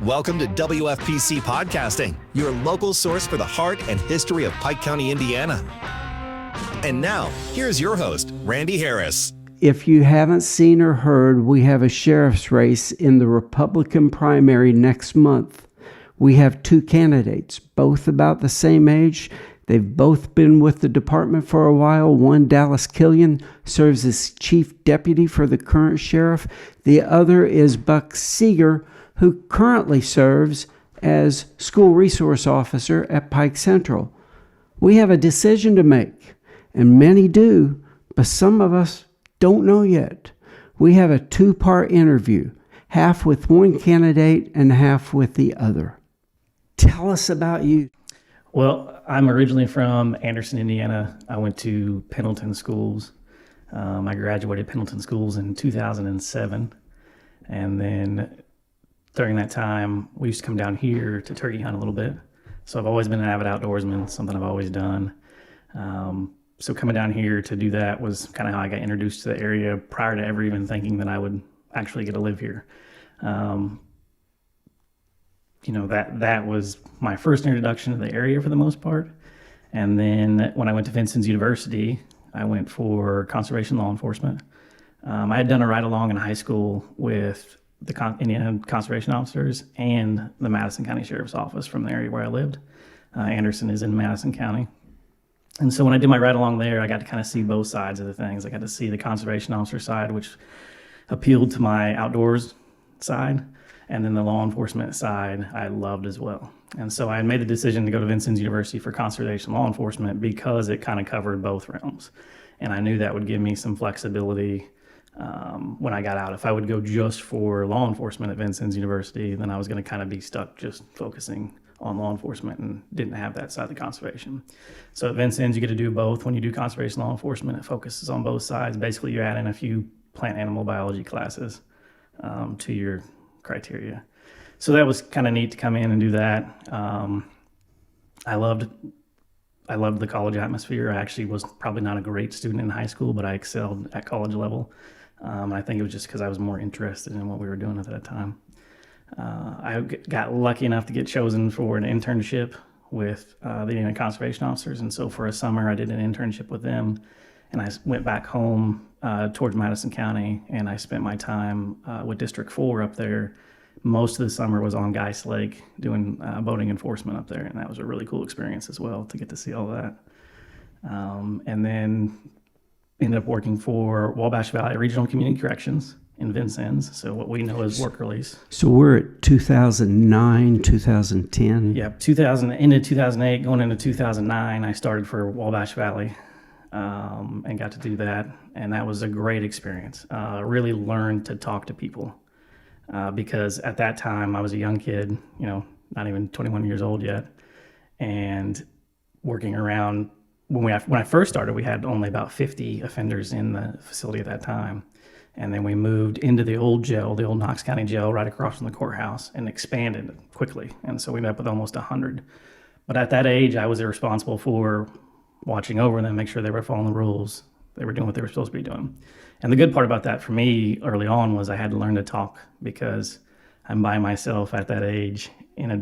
Welcome to WFPC Podcasting, your local source for the heart and history of Pike County, Indiana. And now, here's your host, Randy Harris. If you haven't seen or heard, we have a sheriff's race in the Republican primary next month. We have two candidates, both about the same age. They've both been with the department for a while. One, Dallas Killian, serves as chief deputy for the current sheriff. The other is Buck Seger, who currently serves as school resource officer at Pike Central. We have a decision to make, and many do, but some of us don't know yet. We have a two-part interview, half with one candidate and half with the other. Tell us about you. Well, I'm originally from Anderson, Indiana. I went to Pendleton schools. I graduated Pendleton schools in 2007. And then during that time, we used to come down here to turkey hunt a little bit. So I've always been an avid outdoorsman, something I've always done. So coming down here to do that was kind of how I got introduced to the area prior to ever even thinking that I would actually get to live here. That was my first introduction to the area for the most part. And then when I went to Vincennes University, I went for conservation law enforcement. I had done a ride-along in high school with the Indiana conservation officers and the Madison County Sheriff's Office from the area where I lived. Anderson is in Madison County. And so when I did my ride-along there, I got to kind of see both sides of the things. I got to see the conservation officer side, which appealed to my outdoors side. And then the law enforcement side, I loved as well. And so I made the decision to go to Vincennes University for conservation law enforcement because it kind of covered both realms. And I knew that would give me some flexibility when I got out. If I would go just for law enforcement at Vincennes University, then I was going to kind of be stuck just focusing on law enforcement and didn't have that side of the conservation. So at Vincennes, you get to do both. When you do conservation law enforcement, it focuses on both sides. Basically, you add in a few plant animal biology classes to your criteria. So that was kind of neat to come in and do that. I loved the college atmosphere. I actually was probably not a great student in high school, but I excelled at college level. I think it was just because I was more interested in what we were doing at that time. I got lucky enough to get chosen for an internship with the Indiana Conservation Officers. And so for a summer, I did an internship with them. And I went back home towards Madison County, and I spent my time with District 4 up there. Most of the summer was on Geist Lake doing boating enforcement up there, and that was a really cool experience as well to get to see all that. And then ended up working for Wabash Valley Regional Community Corrections in Vincennes, so what we know as work release. So we're at 2009, 2010? Yeah, into 2008, going into 2009, I started for Wabash Valley. And got to do that, and that was a great experience. Really learned to talk to people because at that time I was a young kid, not even 21 years old yet, and working around. When I first started, we had only about 50 offenders in the facility at that time, and then we moved into the old jail, the old Knox County Jail, right across from the courthouse, and expanded quickly, and so we ended up with almost 100. But at that age, I was responsible for watching over them, make sure they were following the rules, they were doing what they were supposed to be doing. And the good part about that for me early on was I had to learn to talk because I'm by myself at that age in a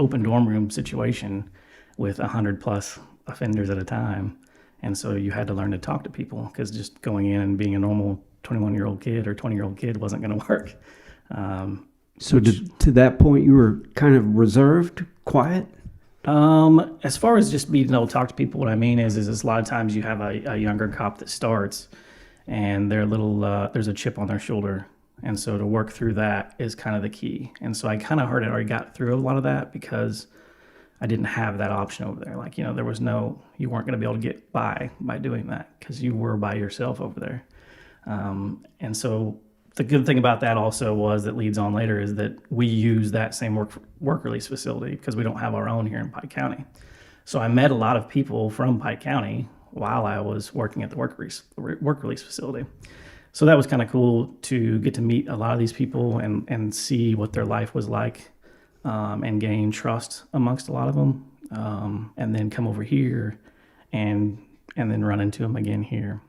open dorm room situation with 100 plus offenders at a time. And so you had to learn to talk to people because just going in and being a normal 21-year-old kid or 20-year-old kid wasn't going to work. To that point, you were kind of reserved, quiet? As far as just being able to talk to people, what I mean is a lot of times you have a younger cop that starts and they're there's a chip on their shoulder. And so to work through that is kind of the key. And so I kind of already got through a lot of that because I didn't have that option over there. There was you weren't going to be able to get by doing that because you were by yourself over there. And so the good thing about that also was that leads on later is that we use that same work release facility because we don't have our own here in Pike County. So I met a lot of people from Pike County while I was working at the work release facility. So that was kind of cool to get to meet a lot of these people and see what their life was like and gain trust amongst a lot of them, and then come over here and then run into them again here.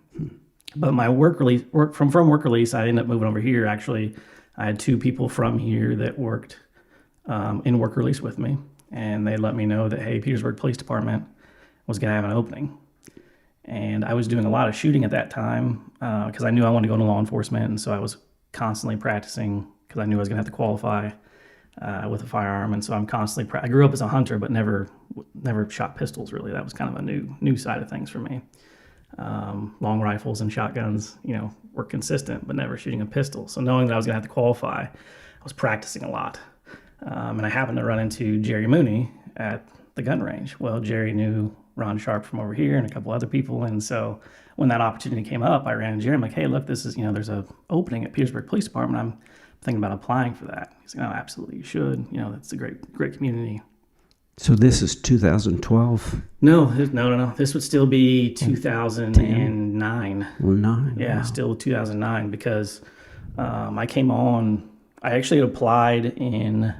But my work release, from work release, I ended up moving over here. Actually, I had two people from here that worked in work release with me. And they let me know that, hey, Petersburg Police Department was going to have an opening. And I was doing a lot of shooting at that time because I knew I wanted to go into law enforcement. And so I was constantly practicing because I knew I was going to have to qualify with a firearm. And so I'm constantly, I grew up as a hunter, but never shot pistols really. That was kind of a new side of things for me. Long rifles and shotguns, were consistent, but never shooting a pistol. So knowing that I was going to have to qualify, I was practicing a lot. And I happened to run into Jerry Mooney at the gun range. Well, Jerry knew Ron Sharp from over here and a couple other people. And so when that opportunity came up, I ran into Jerry. I'm like, hey, look, this is, there's a opening at Petersburg Police Department. I'm thinking about applying for that. He's like, oh, absolutely, you should. That's a great community. So this is 2012? No. This would still be 2009. Well, 9. Yeah, wow. Still 2009 because I actually applied in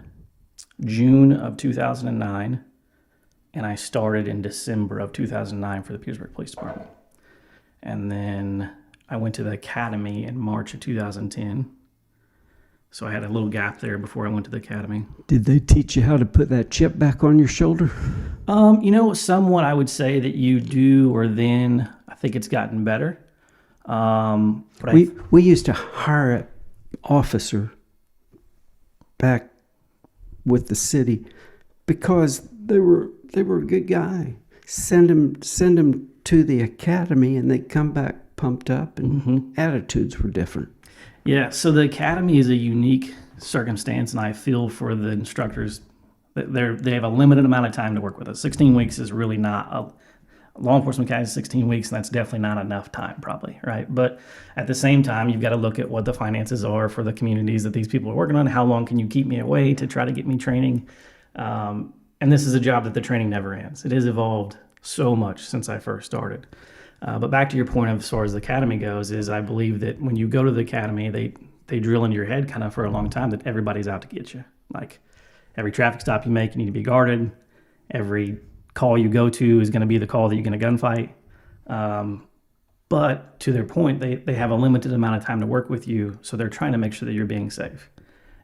June of 2009, and I started in December of 2009 for the Petersburg Police Department. And then I went to the academy in March of 2010. So I had a little gap there before I went to the academy. Did they teach you how to put that chip back on your shoulder? Somewhat I would say that you do, or then I think it's gotten better. But we used to hire an officer back with the city because they were a good guy. Send them to the academy, and they come back pumped up, and attitudes were different. Yeah, so the academy is a unique circumstance, and I feel for the instructors that they have a limited amount of time to work with us. 16 weeks is really not a law enforcement academy is 16 weeks, and that's definitely not enough time, probably, right? But at the same time, you've got to look at what the finances are for the communities that these people are working on. How long can you keep me away to try to get me training? And this is a job that the training never ends. It has evolved so much since I first started. But back to your point of as far as the academy goes, is I believe that when you go to the academy, they drill into your head kind of for a long time that everybody's out to get you. Like every traffic stop you make, you need to be guarded. Every call you go to is going to be the call that you're going to gunfight. But to their point, they have a limited amount of time to work with you, so they're trying to make sure that you're being safe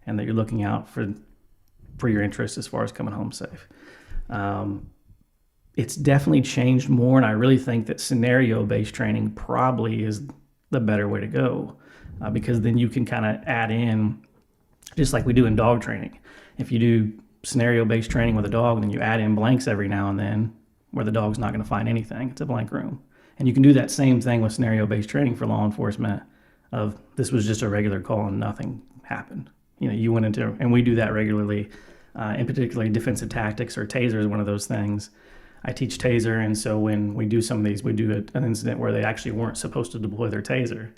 and that you're looking out for your interests as far as coming home safe. It's definitely changed more, and I really think that scenario-based training probably is the better way to go because then you can kind of add in, just like we do in dog training. If you do scenario-based training with a dog, then you add in blanks every now and then where the dog's not going to find anything. It's a blank room. And you can do that same thing with scenario-based training for law enforcement of this was just a regular call and nothing happened. You went into, and we do that regularly, in particular defensive tactics or taser is one of those things. I teach taser, and so when we do some of these, we do an incident where they actually weren't supposed to deploy their taser.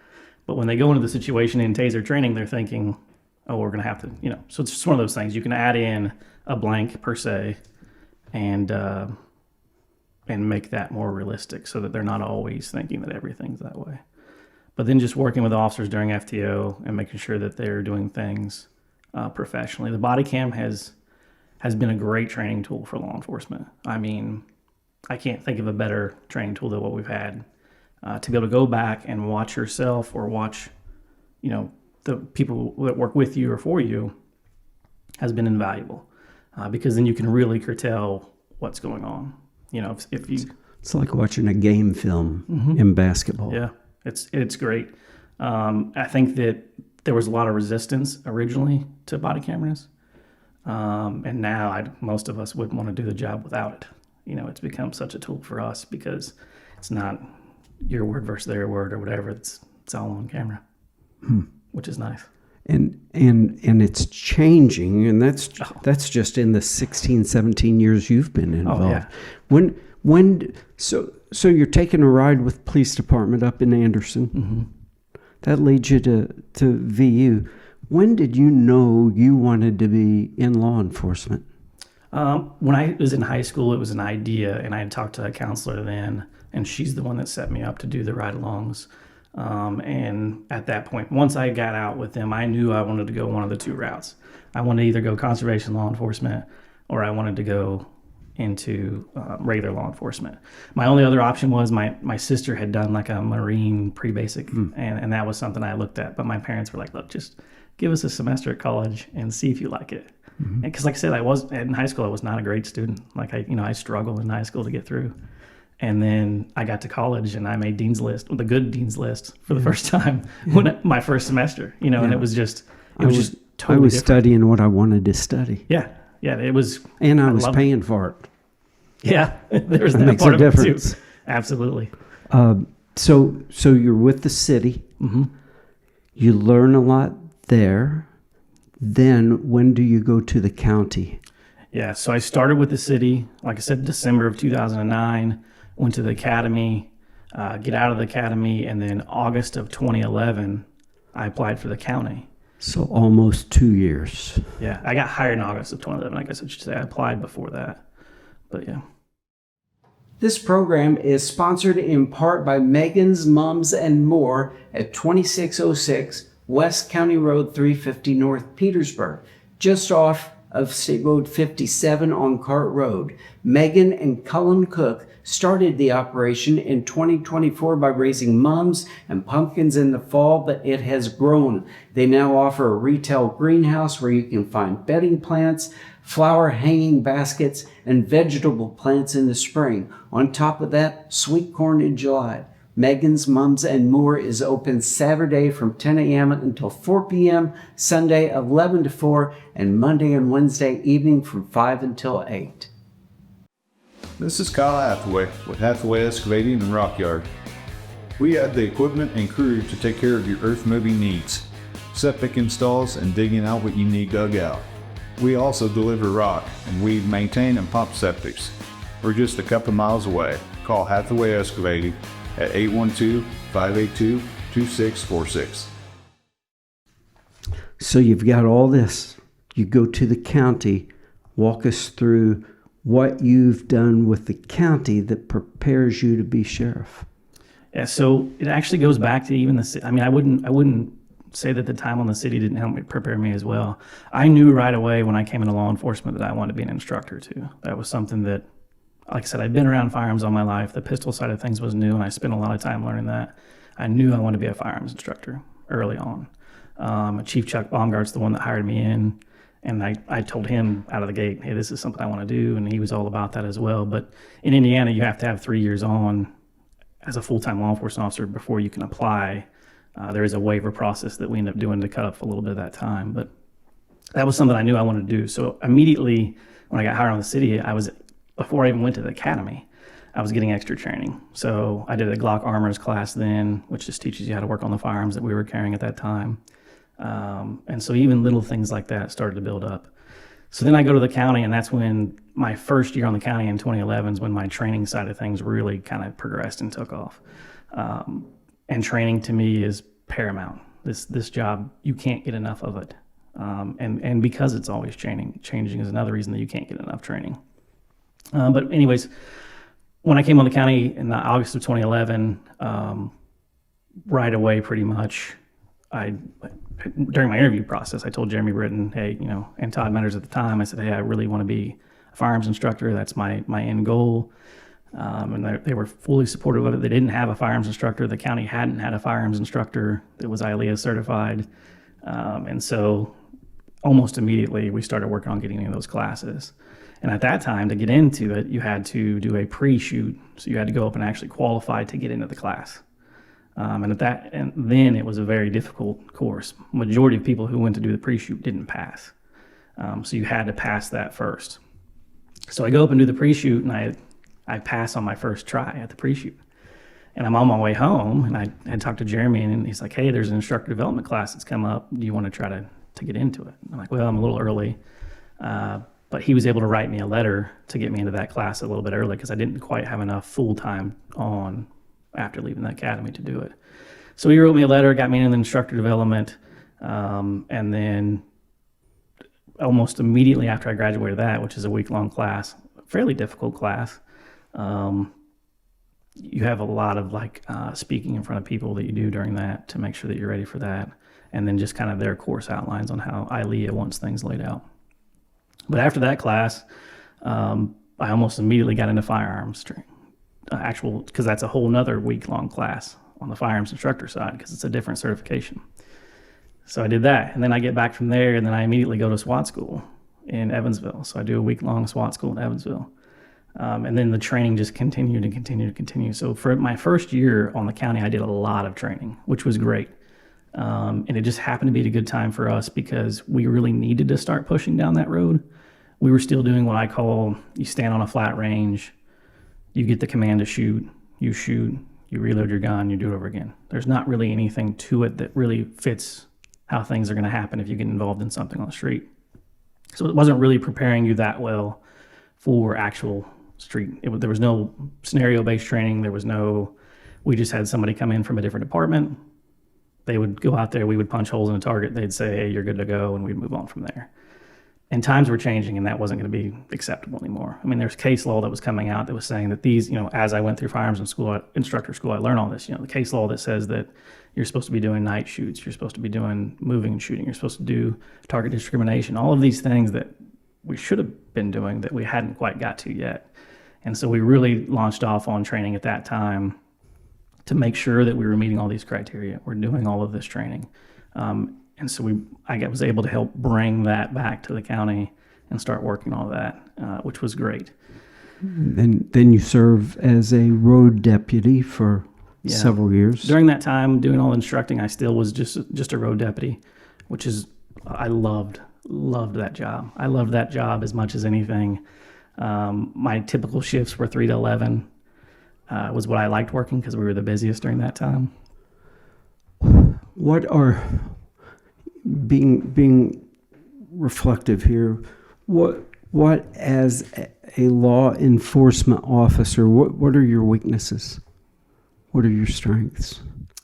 But when they go into the situation in taser training, they're thinking, oh, we're going to have to, So it's just one of those things. You can add in a blank per se and make that more realistic so that they're not always thinking that everything's that way. But then just working with officers during FTO and making sure that they're doing things professionally. The body cam has been a great training tool for law enforcement. I mean, I can't think of a better training tool than what we've had. To be able to go back and watch yourself or watch, the people that work with you or for you has been invaluable because then you can really curtail what's going on. If you... It's like watching a game film in basketball. Yeah, it's great. I think that there was a lot of resistance originally to body cameras. And now most of us wouldn't want to do the job without it. It's become such a tool for us because it's not your word versus their word or whatever. It's all on camera, which is nice. And it's changing, and that's just in the 16, 17 years you've been involved. Oh, yeah. So you're taking a ride with police department up in Anderson. That leads you to VU. When did you know you wanted to be in law enforcement? When I was in high school, it was an idea, and I had talked to a counselor then, and she's the one that set me up to do the ride-alongs. And at that point, once I got out with them, I knew I wanted to go one of the two routes. I wanted to either go conservation law enforcement or I wanted to go into regular law enforcement. My only other option was my sister had done like a Marine pre-basic, and that was something I looked at. But my parents were like, look, just give us a semester at college and see if you like it. Because like I said, in high school, I was not a great student. Like I struggled in high school to get through. And then I got to college and I made dean's list, the good dean's list for the first time my first semester, and it was just totally I was different. studying what I wanted to study. Yeah, it was. And I was loved paying for it. Yeah, there's that makes part a of it too. difference. Absolutely. So you're with the city. Mm-hmm. You learn a lot there. Then when do you go to the county? Yeah, so I started with the city, like I said, December of 2009, went to the academy, get out of the academy, and then August of 2011, I applied for the county. So almost 2 years. Yeah, I got hired in August of 2011. I guess I should say I applied before that. But yeah. This program is sponsored in part by Megan's Mums and More at 2606 West County Road 350 North Petersburg, just off of State Road 57 on Cart Road. Megan and Cullen Cook started the operation in 2024 by raising mums and pumpkins in the fall, but it has grown. They now offer a retail greenhouse where you can find bedding plants, flower hanging baskets, and vegetable plants in the spring. On top of that, sweet corn in July. Megan's Mums and More is open Saturday from 10 a.m. until 4 p.m., Sunday 11 to 4, and Monday and Wednesday evening from 5 until 8. This is Kyle Hathaway with Hathaway Excavating and Rock Yard. We have the equipment and crew to take care of your earth moving needs, septic installs, and digging out what you need dug out. We also deliver rock, and we maintain and pump septics. We're just a couple miles away. Call Hathaway Excavating at 812-582-2646. So you've got all this. You go to the county. Walk us through what you've done with the county that prepares you to be sheriff. Yeah, so it actually goes back to even the city. I mean, I wouldn't say that the time on the city didn't help me prepare me as well. I knew right away when I came into law enforcement that I wanted to be an instructor too. That was something that, like I said, I'd been around firearms all my life. The pistol side of things was new, and I spent a lot of time learning that. I knew I wanted to be a firearms instructor early on. Chief Chuck Baumgart's the one that hired me in, and I told him out of the gate, hey, this is something I want to do, and he was all about that as well. But in Indiana, you have to have 3 years on as a full-time law enforcement officer before you can apply. There is a waiver process that we end up doing to cut up a little bit of that time. But that was something I knew I wanted to do. So immediately when I got hired on the city, before I even went to the academy, I was getting extra training. So I did a Glock Armors class then, which just teaches you how to work on the firearms that we were carrying at that time. And so even little things like that started to build up. So then I go to the county, and that's when my first year on the county in 2011 is when my training side of things really kind of progressed and took off. And training to me is paramount. This job, you can't get enough of it. And because it's always changing is another reason that you can't get enough training. But anyways, when I came on the county in August of 2011, right away pretty much, during my interview process, I told Jeremy Britton, hey, and Todd Metters at the time, I said, hey, I really want to be a firearms instructor. That's my end goal. And they were fully supportive of it. They didn't have a firearms instructor. The county hadn't had a firearms instructor that was ILEA certified. And so almost immediately we started working on getting into those classes. And at that time, to get into it, you had to do a pre-shoot. So you had to go up and actually qualify to get into the class. And then it was a very difficult course. Majority of people who went to do the pre-shoot didn't pass. So you had to pass that first. So I go up and do the pre-shoot, and I pass on my first try at the pre-shoot. And I'm on my way home, and I had talked to Jeremy, and he's like, hey, there's an instructor development class that's come up. Do you want to try to get into it? I'm like, well, I'm a little early. But he was able to write me a letter to get me into that class a little bit early because I didn't quite have enough full-time on after leaving the academy to do it. So he wrote me a letter, got me into the instructor development, and then almost immediately after I graduated that, which is a week-long class, fairly difficult class, you have a lot of speaking in front of people that you do during that to make sure that you're ready for that, and then just kind of their course outlines on how ILEA wants things laid out. But after that class, I almost immediately got into firearms training, because that's a whole nother week-long class on the firearms instructor side because it's a different certification. So I did that, and then I get back from there, and then I immediately go to SWAT school. in Evansville. So I do a week-long SWAT school in Evansville. And then the training just continued and continued and continued. So for my first year on the county, I did a lot of training, which was great. And it just happened to be a good time for us because we really needed to start pushing down that road. We were still doing what I call, you stand on a flat range, you get the command to shoot, you reload your gun, you do it over again. There's not really anything to it that really fits how things are going to happen if you get involved in something on the street. So it wasn't really preparing you that well for actual street. There was no scenario-based training. We just had somebody come in from a different department. They would go out there, we would punch holes in a target. They'd say, hey, you're good to go, and we'd move on from there. And times were changing, and that wasn't going to be acceptable anymore. I mean, there's case law that was coming out that was saying that these, as I went through firearms instructor school, I learned all this. The case law that says that you're supposed to be doing night shoots, you're supposed to be doing moving and shooting, you're supposed to do target discrimination, all of these things that we should have been doing that we hadn't quite got to yet. And so we really launched off on training at that time to make sure that we were meeting all these criteria. We're doing all of this training. And so I was able to help bring that back to the county and start working on that, which was great. And then you serve as a road deputy for several years. During that time, doing all the instructing, I still was just a road deputy, which is, I loved that job. I loved that job as much as anything. My typical shifts were 3 to 11, was what I liked working because we were the busiest during that time. What are... Being reflective here, what as a law enforcement officer, what are your weaknesses? What are your strengths?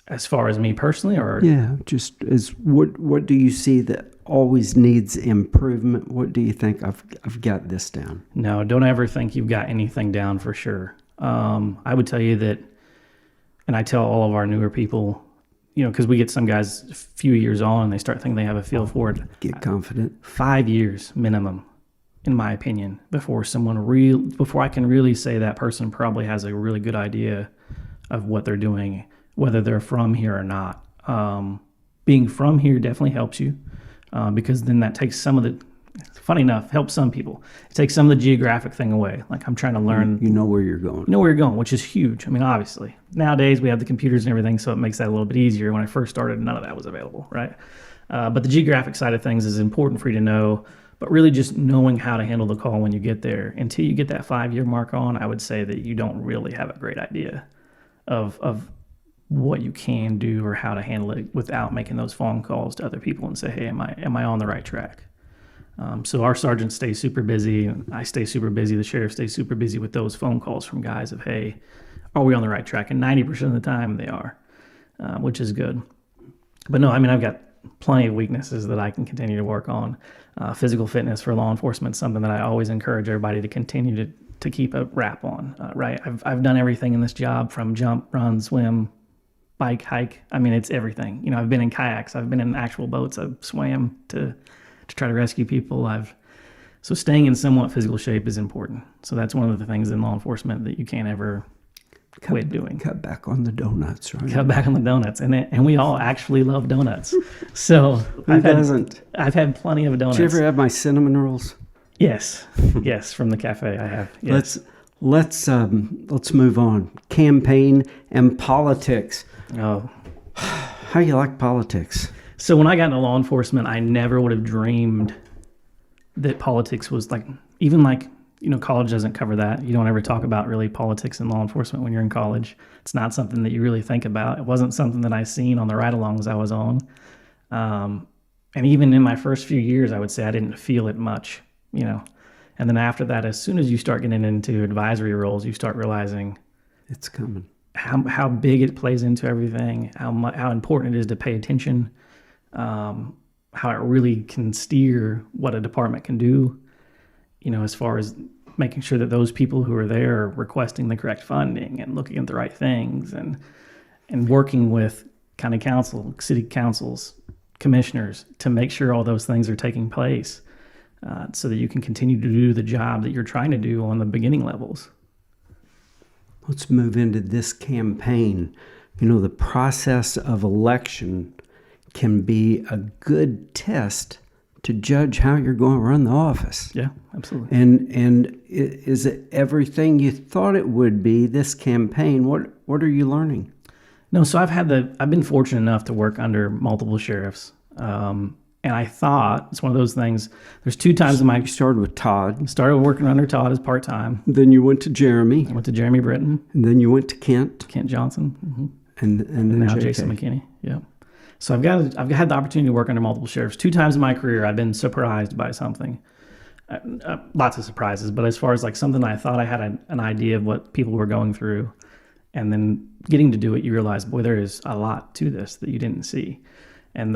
As far as me personally, or just as what do you see that always needs improvement? What do you think I've got this down? No, don't ever think you've got anything down for sure. I would tell you that, and I tell all of our newer people, because we get some guys a few years on and they start thinking they have a feel for it. Get confident. 5 years minimum, in my opinion, before I can really say that person probably has a really good idea of what they're doing, whether they're from here or not. Being from here definitely helps you because then that takes some of the, funny enough, helps some people. It takes some of the geographic thing away. Like I'm trying to learn. You know where you're going. You know where you're going, which is huge. I mean, obviously. Nowadays we have the computers and everything, so it makes that a little bit easier. When I first started, none of that was available, right? But the geographic side of things is important for you to know, but really just knowing how to handle the call when you get there. Until you get that 5-year mark on, I would say that you don't really have a great idea of what you can do or how to handle it without making those phone calls to other people and say, hey, am I on the right track? So our sergeant stays super busy. I stay super busy. The sheriff stays super busy with those phone calls from guys of, hey, are we on the right track? And 90% of the time they are, which is good. But no, I mean, I've got plenty of weaknesses that I can continue to work on. Physical fitness for law enforcement is something that I always encourage everybody to continue to keep a wrap on, right? I've done everything in this job from jump, run, swim, bike, hike. I mean, it's everything. I've been in kayaks. I've been in actual boats. I've swam to try to rescue people. So staying in somewhat physical shape is important. So that's one of the things in law enforcement that you can't ever quit doing. Cut back on the donuts, right? Cut back on the donuts. And we all actually love donuts. So Who doesn't? I've had plenty of donuts. Did you ever have my cinnamon rolls? Yes. Yes, from the cafe I have. Yes. Let's move on. Campaign and politics. Oh. How you like politics? So when I got into law enforcement, I never would have dreamed that politics was college doesn't cover that. You don't ever talk about really politics in law enforcement when you're in college. It's not something that you really think about. It wasn't something that I seen on the ride-alongs I was on. And even in my first few years, I would say I didn't feel it much, And then after that, as soon as you start getting into advisory roles, you start realizing it's coming. How big it plays into everything, how important it is to pay attention, how it really can steer what a department can do, as far as making sure that those people who are there are requesting the correct funding and looking at the right things and working with county council, city councils, commissioners to make sure all those things are taking place so that you can continue to do the job that you're trying to do on the beginning levels. Let's move into this campaign. The process of election can be a good test to judge how you're going to run the office. Yeah, absolutely. And is it everything you thought it would be this campaign? What are you learning? No, so I've been fortunate enough to work under multiple sheriffs. And I thought it's one of those things. There's 2 times in my You started with Todd. started working under Todd as part-time. Then you went to Jeremy. I went to Jeremy Britton, And then you went to Kent. Kent Johnson, And then now JK. Jason McKinney. Yeah. So I've had the opportunity to work under multiple sheriffs. 2 times in my career, I've been surprised by something. Lots of surprises, but as far as like something I thought I had an idea of what people were going through, and then getting to do it, you realize, boy, there is a lot to this that you didn't see. And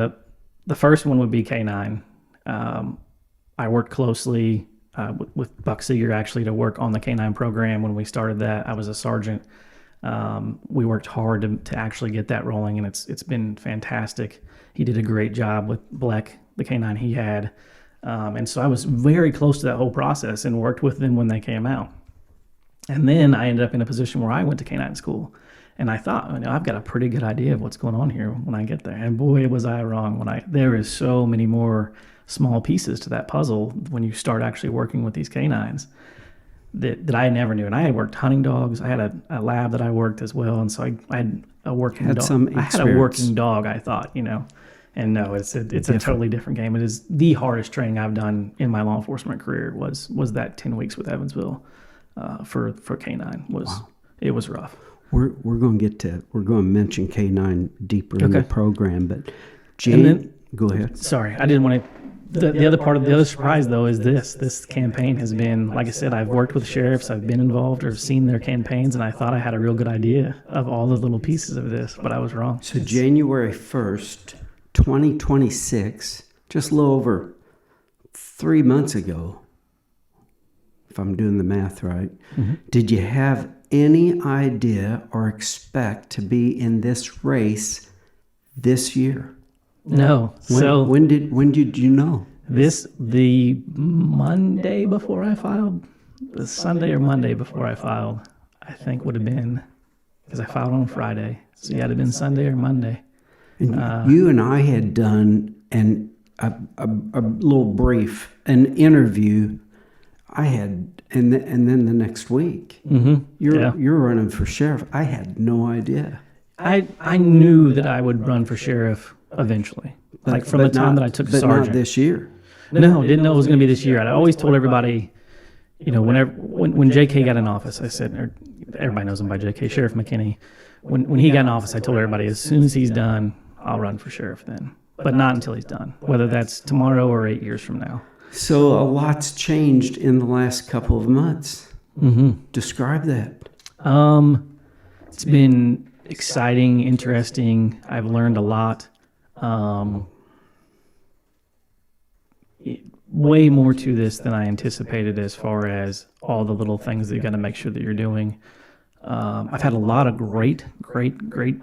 the first one would be K9. I worked closely with Buck Seger actually to work on the K9 program when we started that. I was a sergeant. We worked hard to actually get that rolling, and it's been fantastic. He did a great job with Bleck, the K9 he had. And so I was very close to that whole process and worked with them when they came out. And then I ended up in a position where I went to K9 school. And I thought, I've got a pretty good idea of what's going on here when I get there. And boy, was I wrong. There is so many more small pieces to that puzzle when you start actually working with these canines that I never knew. And I had worked hunting dogs. I had a lab that I worked as well. And so I had a working dog. I had a working dog, I thought, And no, it's a totally different game. It is the hardest training I've done in my law enforcement career was that 10 weeks with Evansville for K9. It was rough. We're going to mention K9 deeper in the program, but go ahead. Sorry, I didn't want to. The other surprise though is this campaign has been, like I said, I've worked with sheriffs, I've been involved or seen their campaigns, and I thought I had a real good idea of all the little pieces of this, but I was wrong. So January 1st, 2026, just a little over 3 months ago, if I'm doing the math right, did you have any idea or expect to be in this race this year? No. When did you know? The Monday before I filed, the Sunday or Monday before I filed, I think would have been, because I filed on Friday, so yeah, it'd have been Sunday or Monday. And you and I had done a little brief, an interview. I had, and then the next week, you're running for sheriff. I had no idea. I knew that I would run for sheriff eventually, from the time that I took sergeant. But not this year. No, didn't know it was going to be this year. I always told everybody, when JK got in office, I said, or everybody knows him by JK, Sheriff McKinney. When he got in office, I told everybody, as soon as he's done, I'll run for sheriff then. But not until he's done, whether that's tomorrow or 8 years from now. So a lot's changed in the last couple of months. Describe that. It's been exciting, interesting. I've learned a lot. Way more to this than I anticipated as far as all the little things that you got to make sure that you're doing. I've had a lot of great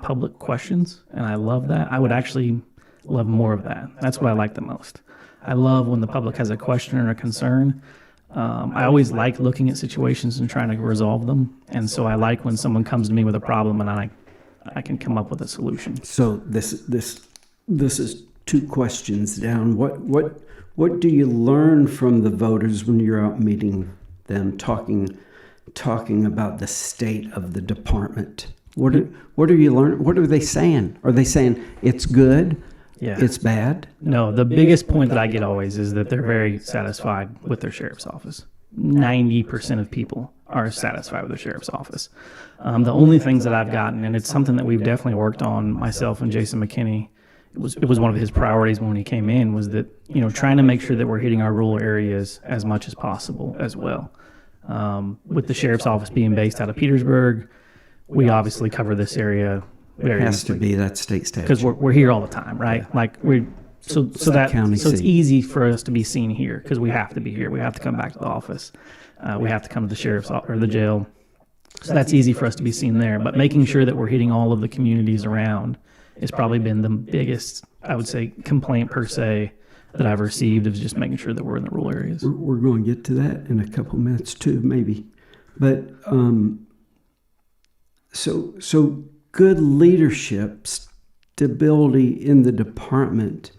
public questions, and I love that. I would actually love more of that. That's what I like the most. I love when the public has a question or a concern. I always like looking at situations and trying to resolve them, and so I like when someone comes to me with a problem and I can come up with a solution. So this is 2 questions down. What do you learn from the voters when you're out meeting them, talking about the state of the department? What are you learning? What are they saying? Are they saying it's good? Yeah. It's bad? No, the biggest point that I get always is that they're very satisfied with their sheriff's office. 90% of people are satisfied with their sheriff's office. The only things that I've gotten, and it's something that we've definitely worked on, myself and Jason McKinney, it was one of his priorities when he came in, was that, trying to make sure that we're hitting our rural areas as much as possible as well. With the sheriff's office being based out of Petersburg, we obviously cover this area very It has to be that state statute. because we're here all the time, right? Yeah. So it's easy for us to be seen here because we have to be here. We have to come back to the office. We have to come to the sheriff's or the jail. So that's easy for us to be seen there. But making sure that we're hitting all of the communities around has probably been the biggest, I would say, complaint per se that I've received, is just making sure that we're in the rural areas. We're going to get to that in a couple minutes too, maybe. But so good leadership, stability in the department.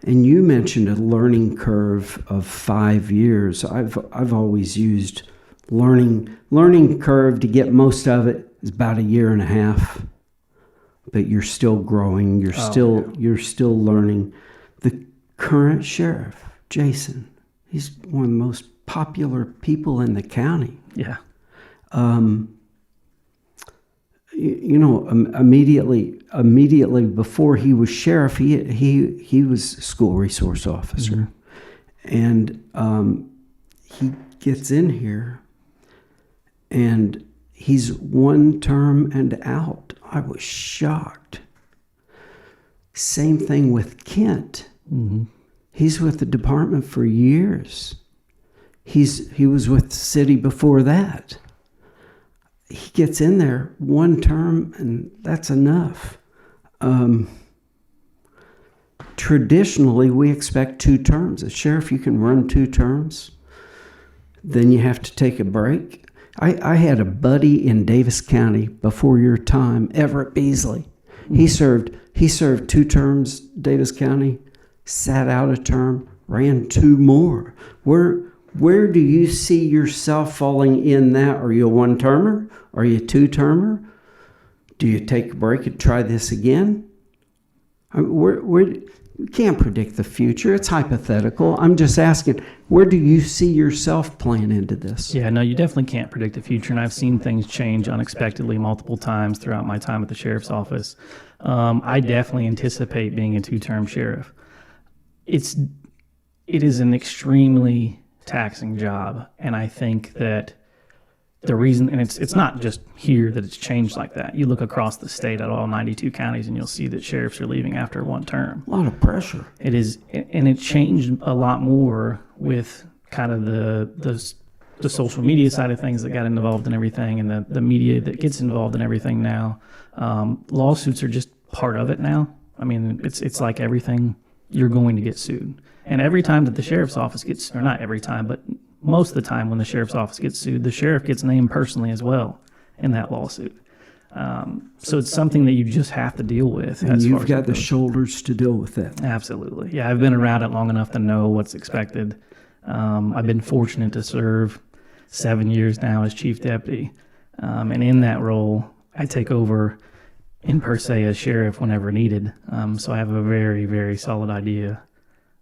And you mentioned a learning curve of 5 years. I've always used learning curve to get most of it is about 1.5 years. But you're still growing. You're still learning. The current sheriff, Jason, he's one of the most popular people in the county. Yeah. Immediately before he was sheriff, he was school resource officer, and he gets in here, and he's 1 term and out. I was shocked. Same thing with Kent. Mm-hmm. He's with the department for years. He was with the city before that. He gets in there 1 term, and that's enough. Traditionally, we expect 2 terms. As sheriff, you can run 2 terms. Then you have to take a break. I had a buddy in Davis County before your time, Everett Beasley. He served 2 terms, Davis County, sat out a term, ran 2 more. Where do you see yourself falling in that? Are you a 1-termer? Are you a 2-termer? Do you take a break and try this again? We can't predict the future. It's hypothetical. I'm just asking, where do you see yourself playing into this? Yeah, no, you definitely can't predict the future, and I've seen things change unexpectedly multiple times throughout my time at the sheriff's office. I definitely anticipate being a 2-term sheriff. It is an extremely taxing job, and I think that the reason, and it's not just here that it's changed like that. You look across the state at all 92 counties, and you'll see that sheriffs are leaving after 1 term. A lot of pressure. It is, and it changed a lot more with kind of the social media side of things that got involved in everything, and the media that gets involved in everything now. Lawsuits are just part of it now. I mean, it's like everything, you're going to get sued. And every time that the sheriff's office gets, or not every time, but most of the time when the sheriff's office gets sued, the sheriff gets named personally as well in that lawsuit. So it's something that you just have to deal with. And you've got the shoulders to deal with that. Absolutely. Yeah, I've been around it long enough to know what's expected. I've been fortunate to serve 7 years now as chief deputy. And in that role, I take over in per se as sheriff whenever needed. So I have a very, very solid idea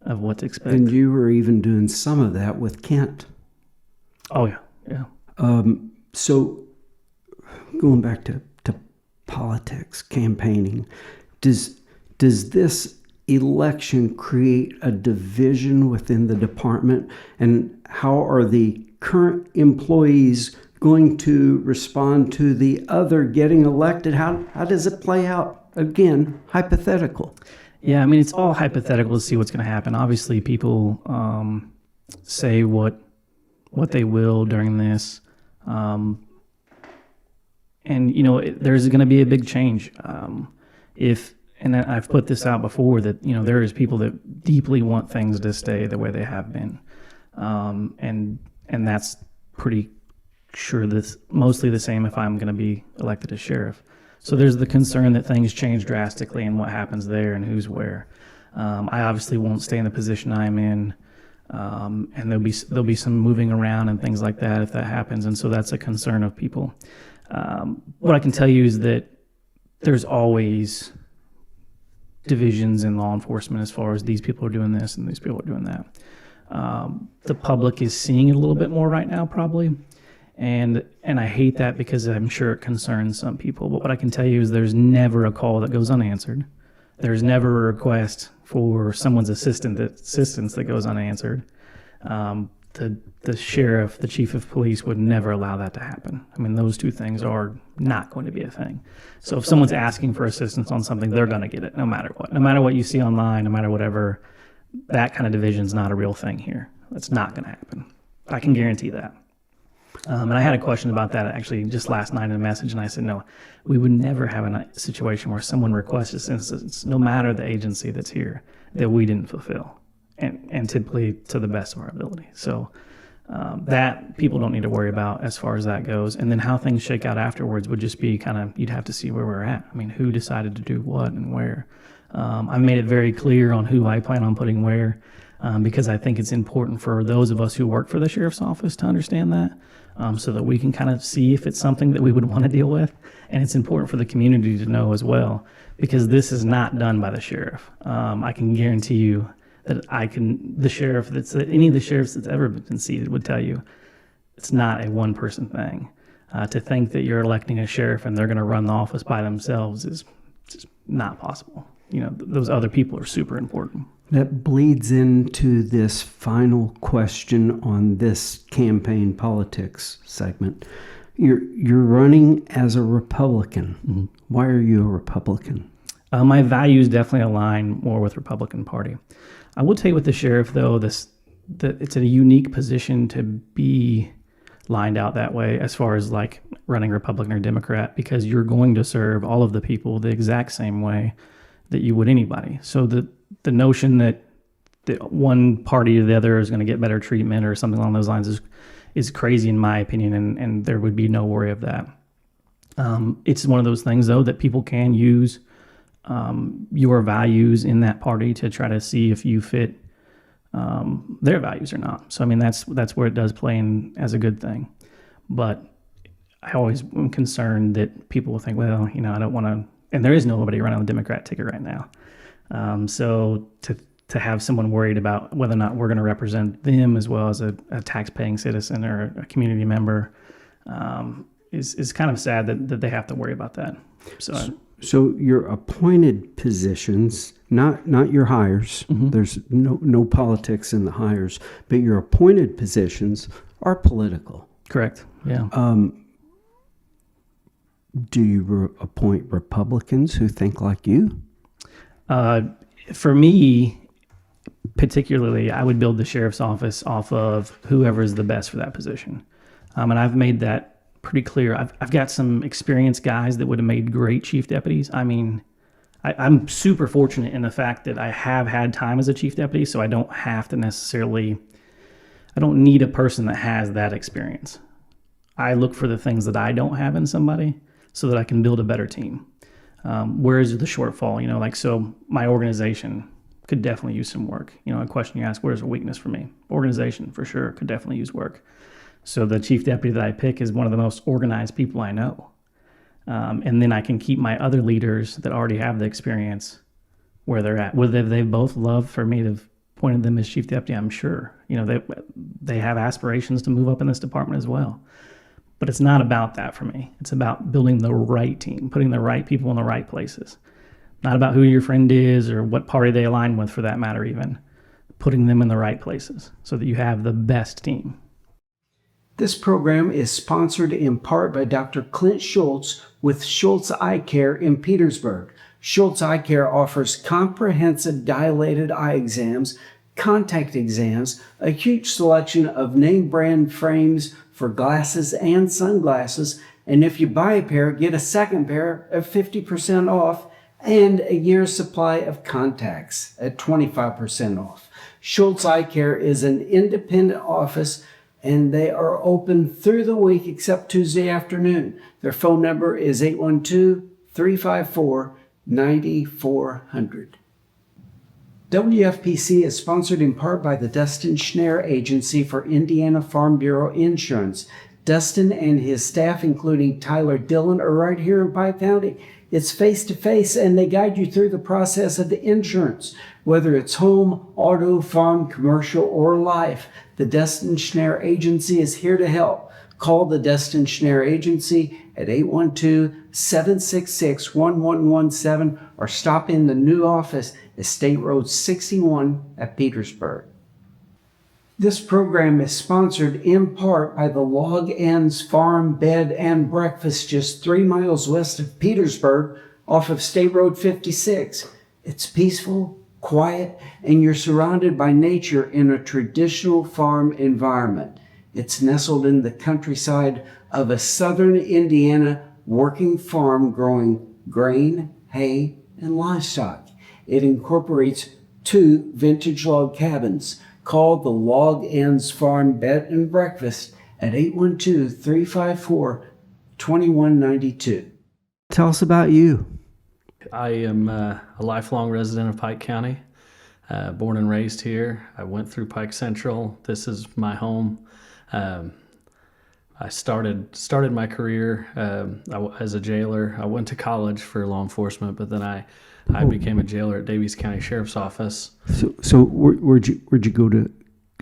of what to expect. And you were even doing some of that with Kent. Oh, yeah, yeah. So going back to politics, campaigning, does this election create a division within the department? And how are the current employees going to respond to the other getting elected? How does it play out? Again, hypothetical. Yeah, I mean, it's all hypothetical to see what's going to happen. Obviously, people say what they will during this. And, you know, there's going to be a big change. And I've put this out before that, you know, there is people that deeply want things to stay the way they have been. And that's pretty sure that's mostly the same if I'm going to be elected as sheriff. So there's the concern that things change drastically and what happens there and who's where. I obviously won't stay in the position I'm in, and there'll be some moving around and things like that if that happens, and so that's a concern of people. What I can tell you is that there's always divisions in law enforcement as far as these people are doing this and these people are doing that. The public is seeing it a little bit more right now, probably. And I hate that because I'm sure it concerns some people. But what I can tell you is there's never a call that goes unanswered. There's never a request for someone's assistance that goes unanswered. The sheriff, the chief of police would never allow that to happen. I mean, those two things are not going to be a thing. So if someone's asking for assistance on something, they're going to get it no matter what. No matter what you see online, no matter whatever, that kind of division is not a real thing here. That's not going to happen. I can guarantee that. And I had a question about that actually just last night in a message, and I said, no, we would never have a situation where someone requests assistance, no matter the agency that's here, that we didn't fulfill, and typically to the best of our ability. So that people don't need to worry about as far as that goes. And then how things shake out afterwards would just be kind of, you'd have to see where we're at. I mean, who decided to do what and where. I've made it very clear on who I plan on putting where, because I think it's important for those of us who work for the sheriff's office to understand that, so that we can kind of see if it's something that we would want to deal with. And it's important for the community to know as well, because this is not done by the sheriff. I can guarantee you that the sheriff any of the sheriffs that's ever been seated would tell you it's not a one-person thing. To think that you're electing a sheriff and they're going to run the office by themselves is just not possible. Those other people are super important. That bleeds into this final question on this campaign politics segment. You're running as a Republican. Mm-hmm. Why are you a Republican? My values definitely align more with Republican Party. I will tell you with the sheriff, though, that it's a unique position to be lined out that way as far as like running Republican or Democrat, because you're going to serve all of the people the exact same way that you would anybody. So the notion that one party or the other is going to get better treatment or something along those lines is crazy in my opinion, and there would be no worry of that. It's one of those things, though, that people can use your values in that party to try to see if you fit their values or not. So, I mean, that's where it does play in as a good thing. But I always am concerned that people will think, well, I don't want to, and there is nobody running on the Democrat ticket right now. So to have someone worried about whether or not we're going to represent them as well as a tax-paying citizen or a community member is kind of sad that they have to worry about that. So your appointed positions, not your hires, mm-hmm. There's no politics in the hires, but your appointed positions are political. Correct, yeah. Do you appoint Republicans who think like you? For me, particularly, I would build the sheriff's office off of whoever is the best for that position. And I've made that pretty clear. I've got some experienced guys that would have made great chief deputies. I mean, I'm super fortunate in the fact that I have had time as a chief deputy, so I don't have to I don't need a person that has that experience. I look for the things that I don't have in somebody so that I can build a better team. Where is the shortfall? So my organization could definitely use some work. A question you ask, where's a weakness for me? Organization, for sure, could definitely use work. So the chief deputy that I pick is one of the most organized people I know. And then I can keep my other leaders that already have the experience where they're at. Whether they both love for me to have appointed them as chief deputy, I'm sure. They have aspirations to move up in this department as well. But it's not about that for me. It's about building the right team, putting the right people in the right places. Not about who your friend is or what party they align with, for that matter even. Putting them in the right places so that you have the best team. This program is sponsored in part by Dr. Clint Schultz with Schultz Eye Care in Petersburg. Schultz Eye Care offers comprehensive dilated eye exams, contact exams, a huge selection of name brand frames for glasses and sunglasses, and if you buy a pair, get a second pair at 50% off and a year's supply of contacts at 25% off. Schultz Eye Care is an independent office and they are open through the week except Tuesday afternoon. Their phone number is 812-354-9400. WFPC is sponsored in part by the Dustin Schnare Agency for Indiana Farm Bureau Insurance. Dustin and his staff, including Tyler Dillon, are right here in Pike County. It's face-to-face, and they guide you through the process of the insurance, whether it's home, auto, farm, commercial, or life. The Dustin Schnare Agency is here to help. Call the Dustin Schnare Agency at 812-766-1117 or stop in the new office at State Road 61 at Petersburg. This program is sponsored in part by the Log Ends Farm, Bed, and Breakfast just 3 miles west of Petersburg off of State Road 56. It's peaceful, quiet, and you're surrounded by nature in a traditional farm environment. It's nestled in the countryside of a southern Indiana working farm growing grain, hay, and livestock. It incorporates 2 vintage log cabins. Call the Log Ends Farm Bed and Breakfast at 812-354-2192. Tell us about you. I am a lifelong resident of Pike County, born and raised here. I went through Pike Central. This is my home. I started my career as a jailer. I went to college for law enforcement, but then I became a jailer at Daviess County Sheriff's Office. So where'd you go to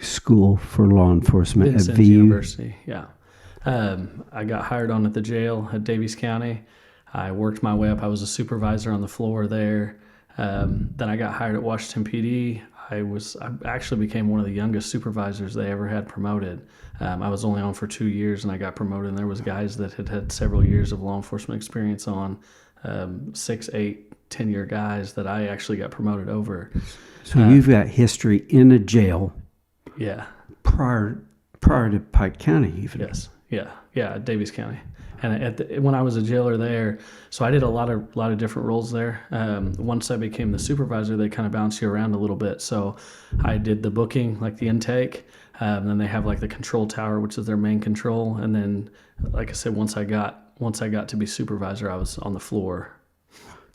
school for law enforcement? Vincent at VU? University, yeah. I got hired on at the jail at Daviess County. I worked my way up. I was a supervisor on the floor there. Then I got hired at Washington PD. I actually became one of the youngest supervisors they ever had promoted. I was only on for 2 years, and I got promoted. And there was guys that had several years of law enforcement experience on, 6, 8, 10-year guys that I actually got promoted over. So you've got history in a jail. Yeah. Prior to Pike County, even. Yes. Yeah, Daviess County. And when I was a jailer there, so I did a lot of different roles there. Once I became the supervisor, they kind of bounce you around a little bit. So I did the booking, like the intake. Then they have like the control tower, which is their main control. And then, like I said, once I got to be supervisor, I was on the floor.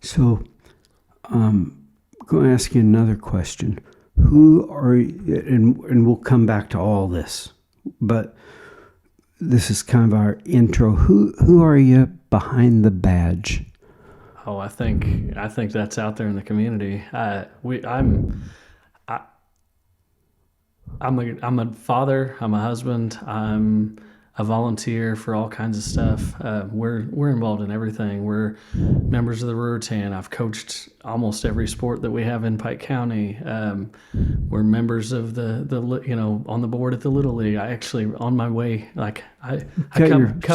So, I'm going to ask you another question. Who are you, and we'll come back to all this, but this is kind of our intro. Who are you behind the badge? Oh, I think that's out there in the community. I'm a father. I'm a husband. I'm a volunteer for all kinds of stuff. We're involved in everything. We're members of the Ruritan. I've coached almost every sport that we have in Pike County. We're members of the on the board at the Little League. I actually, on my way, like I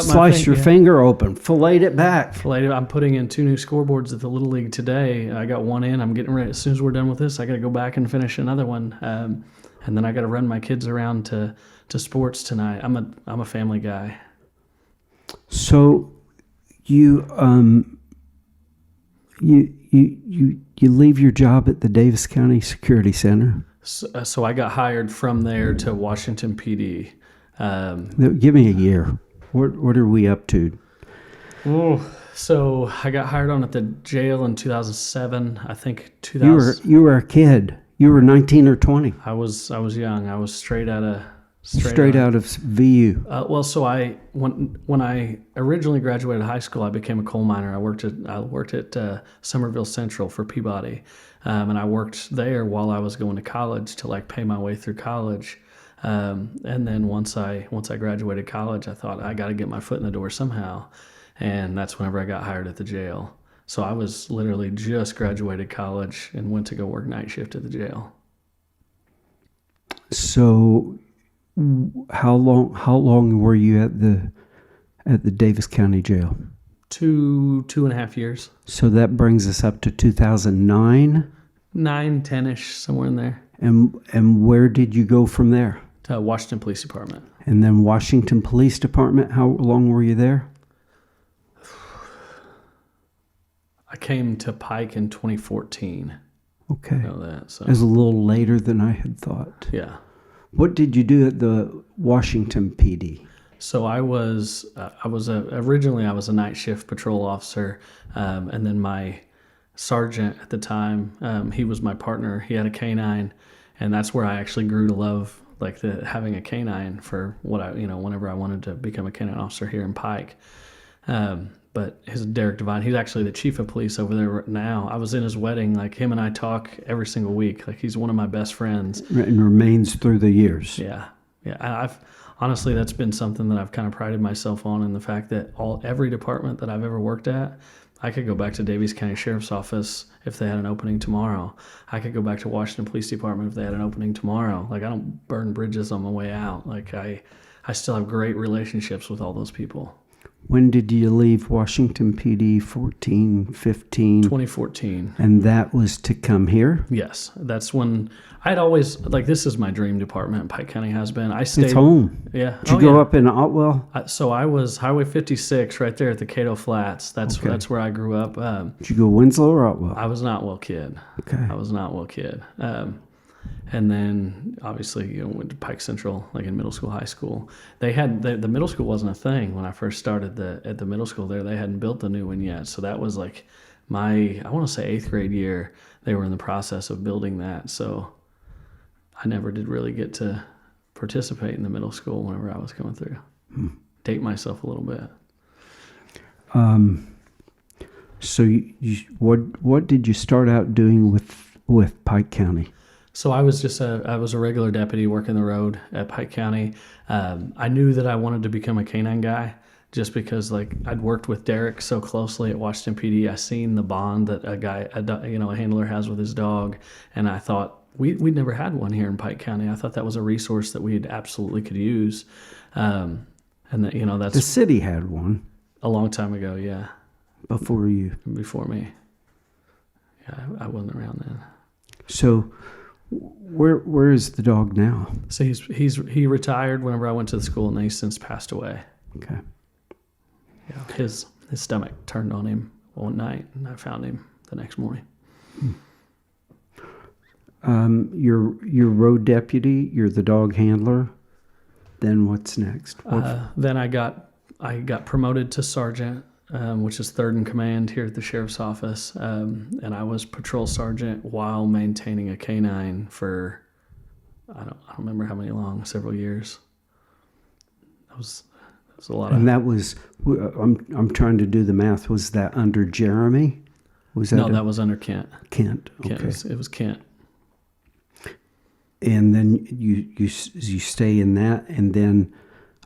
sliced your finger open, filleted it back. I'm putting in 2 new scoreboards at the Little League today. I got one in. I'm getting ready. As soon as we're done with this, I got to go back and finish another one. And then I got to run my kids around to sports tonight. I'm a family guy. So you leave your job at the Daviess County Security Center. So I got hired from there to Washington PD. Give me a year. What are we up to? So I got hired on at the jail in 2007. I think 2000. You were a kid. You were 19 or 20. I was young. I was straight out of VU. So when I originally graduated high school, I became a coal miner. I worked at Somerville Central for Peabody, and I worked there while I was going to college to like pay my way through college. And then once I graduated college, I thought I got to get my foot in the door somehow, and that's whenever I got hired at the jail. So I was literally just graduated college and went to go work night shift at the jail. So how long were you at the Daviess County Jail? 2.5 years. So that brings us up to 2009? 9, 10-ish, somewhere in there. And where did you go from there? To Washington Police Department. And then Washington Police Department, how long were you there? I came to Pike in 2014. Okay. I know that. So. It was a little later than I had thought. Yeah. What did you do at the Washington PD? So originally I was a night shift patrol officer, and then my sergeant at the time, he was my partner. He had a canine, and that's where I actually grew to love having a canine for whenever I wanted to become a canine officer here in Pike. But his Derek Devine, he's actually the chief of police over there now. I was in his wedding. Like, him and I talk every single week. Like, he's one of my best friends. And remains through the years. Yeah. Honestly, that's been something that I've kind of prided myself on, in the fact that every department that I've ever worked at, I could go back to Daviess County Sheriff's Office if they had an opening tomorrow. I could go back to Washington Police Department if they had an opening tomorrow. Like, I don't burn bridges on my way out. Like, I still have great relationships with all those people. When did you leave Washington PD? 14, 15? 2014. And that was to come here? Yes. That's when I'd always, this is my dream department. Pike County has been. It's home. Yeah. Did you go up in Otwell? So I was Highway 56 right there at the Cato Flats. That's where I grew up. Did you go Winslow or Otwell? I was an Otwell kid. Okay. I was an Otwell kid. And then obviously went to Pike Central, like in middle school, high school. They had the middle school wasn't a thing when I first started at the middle school there. They hadn't built the new one yet, so that was like I want to say 8th grade year, they were in the process of building that. So I never did really get to participate in the middle school whenever I was coming through. Date myself a little bit. So what did you start out doing with Pike County? So I was a regular deputy working the road at Pike County. I knew that I wanted to become a canine guy just because like I'd worked with Derek so closely at Washington PD. I seen the bond that a handler has with his dog, and I thought we'd never had one here in Pike County. I thought that was a resource that we absolutely could use, and that that's The city had one a long time ago. Yeah, before you. before me. Yeah, I wasn't around then. So where is the dog now? So he retired whenever I went to the school, and he's since passed away. Okay. Yeah, his stomach turned on him one night, and I found him the next morning. You're road deputy. You're the dog handler. Then what's next? Then I got promoted to sergeant, which is third in command here at the sheriff's office, and I was patrol sergeant while maintaining a canine for I don't remember how many long, several years. That was a lot. And that was I'm trying to do the math. Was that under Jeremy? Was that No, that was under Kent. Kent? Okay. It was Kent. And then you stay in that, and then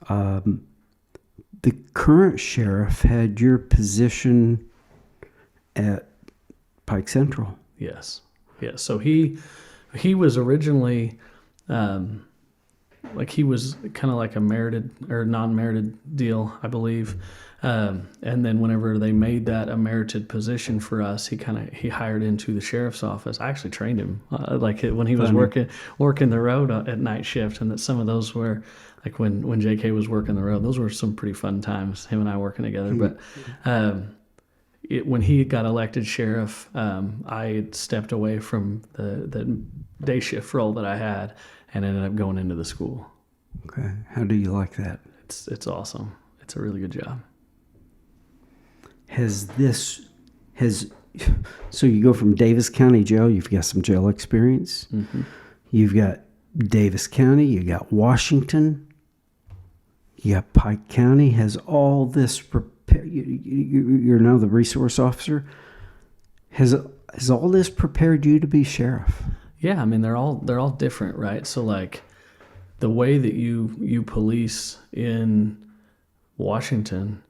the current sheriff had your position at Pike Central. Yes. So he was originally he was kind of like a merited or non-merited deal, I believe. And then whenever they made that a merited position for us, he hired into the sheriff's office. I actually trained him when he was working the road at night shift, and that some of those were like when JK was working the road. Those were some pretty fun times, him and I working together. But when he got elected sheriff, I stepped away from the day shift role that I had and ended up going into the school. Okay, how do you like that? It's awesome. It's a really good job. So you go from Davis County Jail, you've got some jail experience. Mm-hmm. You've got Davis County, you got Washington, you got Pike County. Has all this you're now the resource officer. Has all this prepared you to be sheriff? Yeah, I mean they're all different, right? So like the way that you police in Washington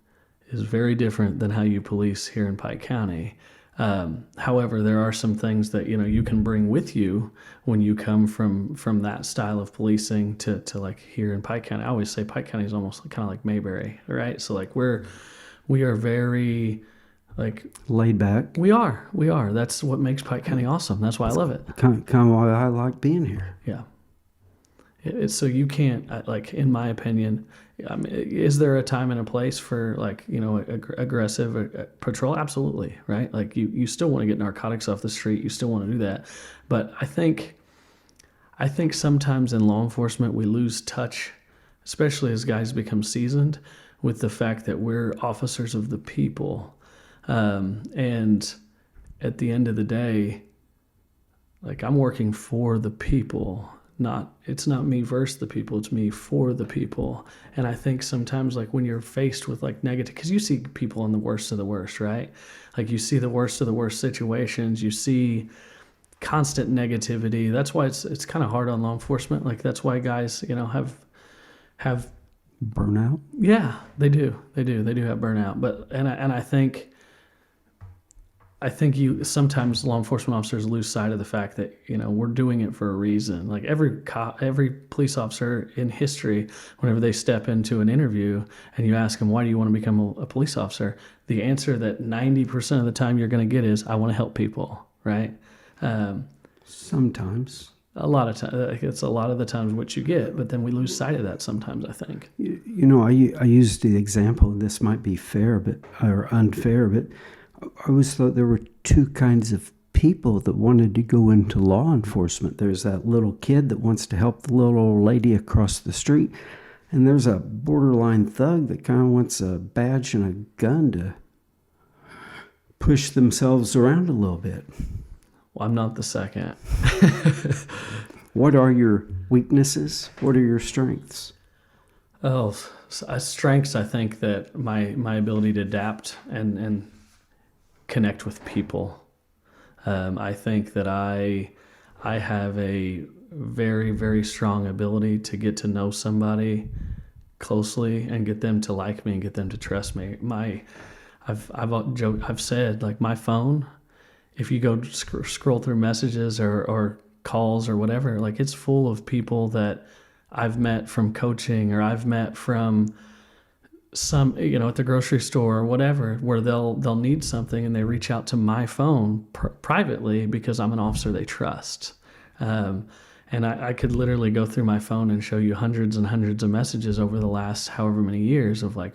is very different than how you police here in Pike County. However, there are some things that you can bring with you when you come from that style of policing to like here in Pike County. I always say Pike County is almost kind of like Mayberry, right? So like we are very like laid back. We are. That's what makes Pike County awesome. That's why I love it. Kind of why I like being here. Yeah. So you can't, like, in my opinion, I mean, is there a time and a place for aggressive patrol? Absolutely, right? Like you still want to get narcotics off the street. You still want to do that. But I think sometimes in law enforcement we lose touch, especially as guys become seasoned, with the fact that we're officers of the people. And at the end of the day, like I'm working for the people. It's not me versus the people, it's me for the people. And I think sometimes like when you're faced with like negative, because you see people in the worst of the worst, right? Like you see the worst of the worst situations, you see constant negativity. That's why it's kind of hard on law enforcement. Like that's why guys, have burnout. Yeah, they do have burnout. But and I think sometimes law enforcement officers lose sight of the fact that we're doing it for a reason. Like every police officer in history, whenever they step into an interview and you ask them why do you want to become a police officer, the answer that 90% of the time you're going to get is I want to help people, right? Sometimes. A lot of times, it's a lot of the times what you get, but then we lose sight of that sometimes. I think. I used the example. This might be fair, or unfair, but I always thought there were two kinds of people that wanted to go into law enforcement. There's that little kid that wants to help the little old lady across the street, and there's a borderline thug that kind of wants a badge and a gun push themselves around a little bit. Well, I'm not the second. What are your weaknesses? What are your strengths? Oh, strengths, I think that my ability to adapt and connect with people. I think that I have a very, very strong ability to get to know somebody closely and get them to like me and get them to trust me. I've said, like, my phone, if you go scroll through messages or calls or whatever, like, it's full of people that I've met from coaching, or I've met from some, at the grocery store or whatever, where they'll need something and they reach out to my phone privately because I'm an officer they trust. And I could literally go through my phone and show you hundreds and hundreds of messages over the last however many years of, like,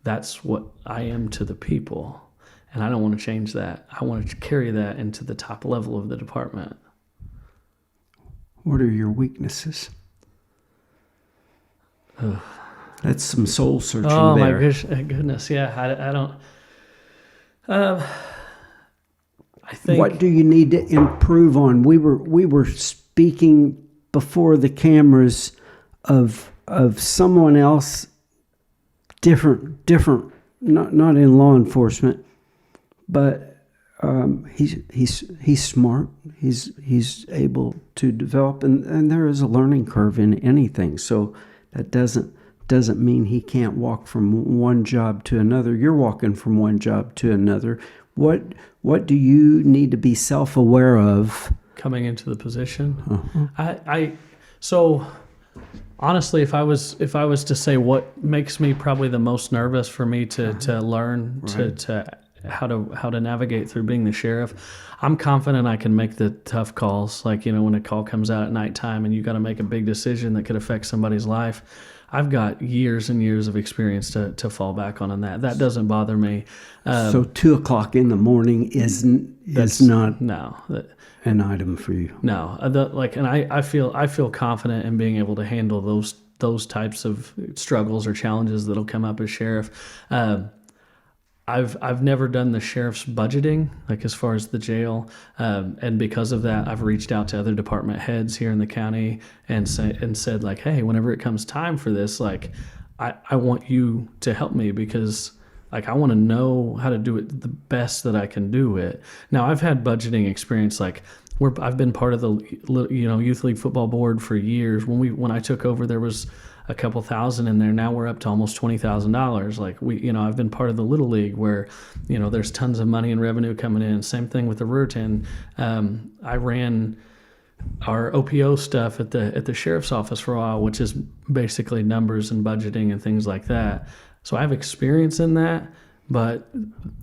that's what I am to the people. And I don't want to change that. I want to carry that into the top level of the department. What are your weaknesses? That's some soul searching there. Oh, my goodness. Yeah, I don't... I think... What do you need to improve on? We were speaking before the cameras of someone else, different, not in law enforcement, but he's smart. He's able to develop, and there is a learning curve in anything. So that doesn't mean he can't walk from one job to another. You're walking from one job to another. What do you need to be self-aware of coming into the position? Uh-huh. So honestly, if I was to say what makes me probably the most nervous for me to learn right. to how to navigate through being the sheriff, I'm confident I can make the tough calls. Like, when a call comes out at nighttime and you got to make a big decision that could affect somebody's life, I've got years and years of experience to fall back on that. That doesn't bother me. So 2:00 in the morning is not an item for you. No, and I feel confident in being able to handle those types of struggles or challenges that'll come up as sheriff. I've never done the sheriff's budgeting, like as far as the jail, and because of that, I've reached out to other department heads here in the county and said, like, hey, whenever it comes time for this, like, I want you to help me, because, like, I want to know how to do it the best that I can do it. Now, I've had budgeting experience, like, where I've been part of the youth league football board for years. When I took over, there was a couple thousand in there. Now we're up to almost $20,000. Like, I've been part of the Little League where, there's tons of money and revenue coming in. Same thing with the Ruritan. I ran our OPO stuff at the sheriff's office for a while, which is basically numbers and budgeting and things like that. So I have experience in that, but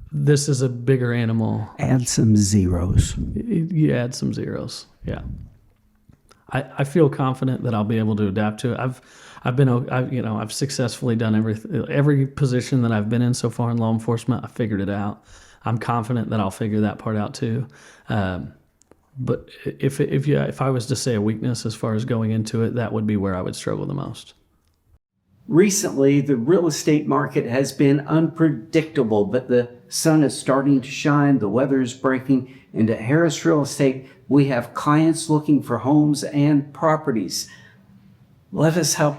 this is a bigger animal. Add some zeros. You add some zeros. Yeah. I feel confident that I'll be able to adapt to it. I've successfully done every position that I've been in so far in law enforcement. I figured it out. I'm confident that I'll figure that part out too. But if I was to say a weakness as far as going into it, that would be where I would struggle the most. Recently, the real estate market has been unpredictable, but the sun is starting to shine, the weather is breaking, and at Harris Real Estate, we have clients looking for homes and properties. Let us help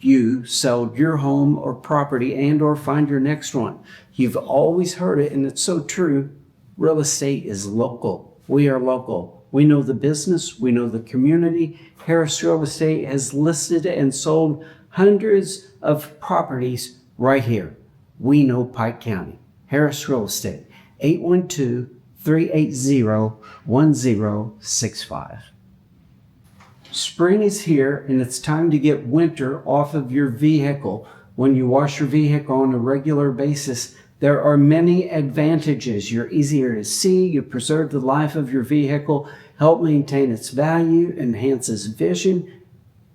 you sell your home or property and or find your next one. You've always heard it, and it's so true. Real estate is local. We are local. We know the business. We know the community. Harris Real Estate has listed and sold hundreds of properties right here. We know Pike County. Harris Real Estate, 812-380-1065. Spring is here, and it's time to get winter off of your vehicle. When you wash your vehicle on a regular basis, there are many advantages. You're easier to see, you preserve the life of your vehicle, help maintain its value, enhances vision,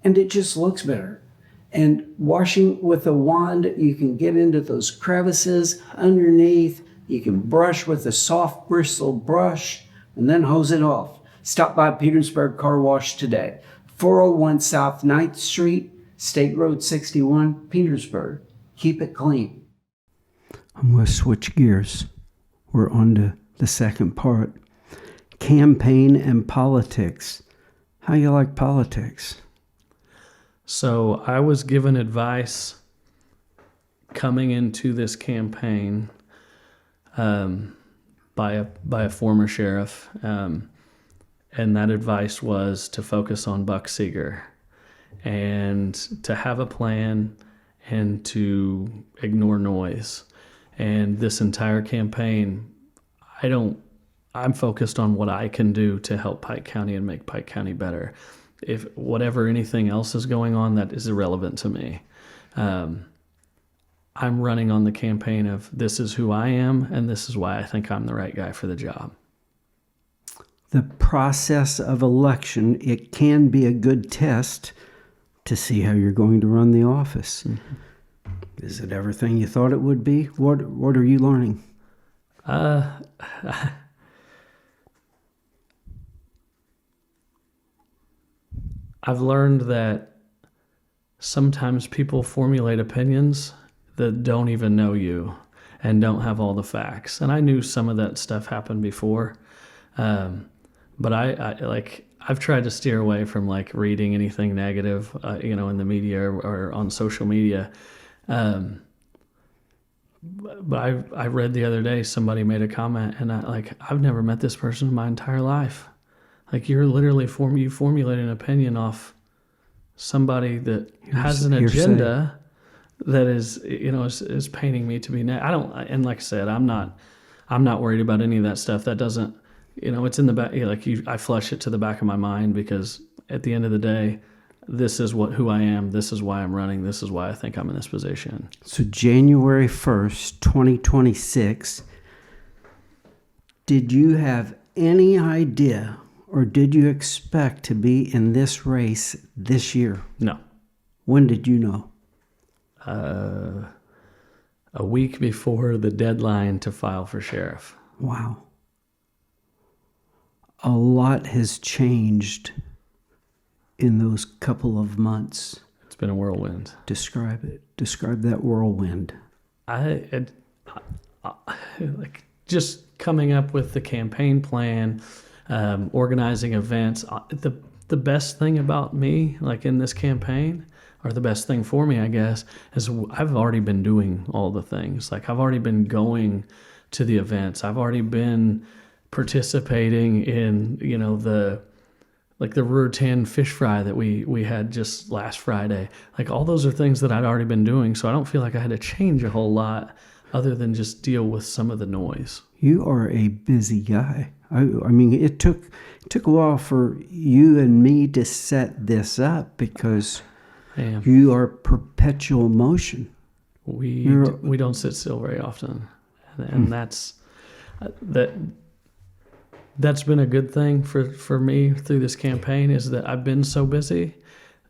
and it just looks better. And washing with a wand, you can get into those crevices underneath. You can brush with a soft bristle brush and then hose it off. Stop by Petersburg Car Wash today. 401 South 9th Street, State Road 61, Petersburg. Keep it clean. I'm going to switch gears. We're on to the second part. Campaign and politics. How you like politics? So I was given advice coming into this campaign by a former sheriff, and that advice was to focus on Buck Seger and to have a plan and to ignore noise. And this entire campaign, I'm focused on what I can do to help Pike County and make Pike County better. If whatever anything else is going on, that is irrelevant to me. I'm running on the campaign of this is who I am, and this is why I think I'm the right guy for the job. The process of election, it can be a good test to see how you're going to run the office. Mm-hmm. Is it everything you thought it would be? What are you learning? I've learned that sometimes people formulate opinions that don't even know you and don't have all the facts. And I knew some of that stuff happened before, but I've tried to steer away from like reading anything negative, in the media or on social media. But I read the other day somebody made a comment, and I've never met this person in my entire life. Like you're literally you formulate an opinion off somebody that has an agenda that is is painting me to be and like I said, I'm not worried about any of that stuff. That doesn't it's in the back. I flush it to the back of my mind because at the end of the day, this is who I am. This is why I'm running. This is why I think I'm in this position. So January 1st, 2026, did you have any idea or did you expect to be in this race this year? No. When did you know? A week before the deadline to file for sheriff. Wow. A lot has changed in those couple of months. It's been a whirlwind. Describe it. Describe that whirlwind. Just coming up with the campaign plan, organizing events. The best thing about me, like in this campaign, or the best thing for me, I guess, is I've already been doing all the things. Like I've already been going to the events. I've already been participating in, the Ruhr fish fry that we had just last Friday. Like all those are things that I'd already been doing. So I don't feel like I had to change a whole lot other than just deal with some of the noise. You are a busy guy. I mean, it took a while for you and me to set this up because you are perpetual motion. We don't sit still very often, and that's been a good thing for me through this campaign is that I've been so busy.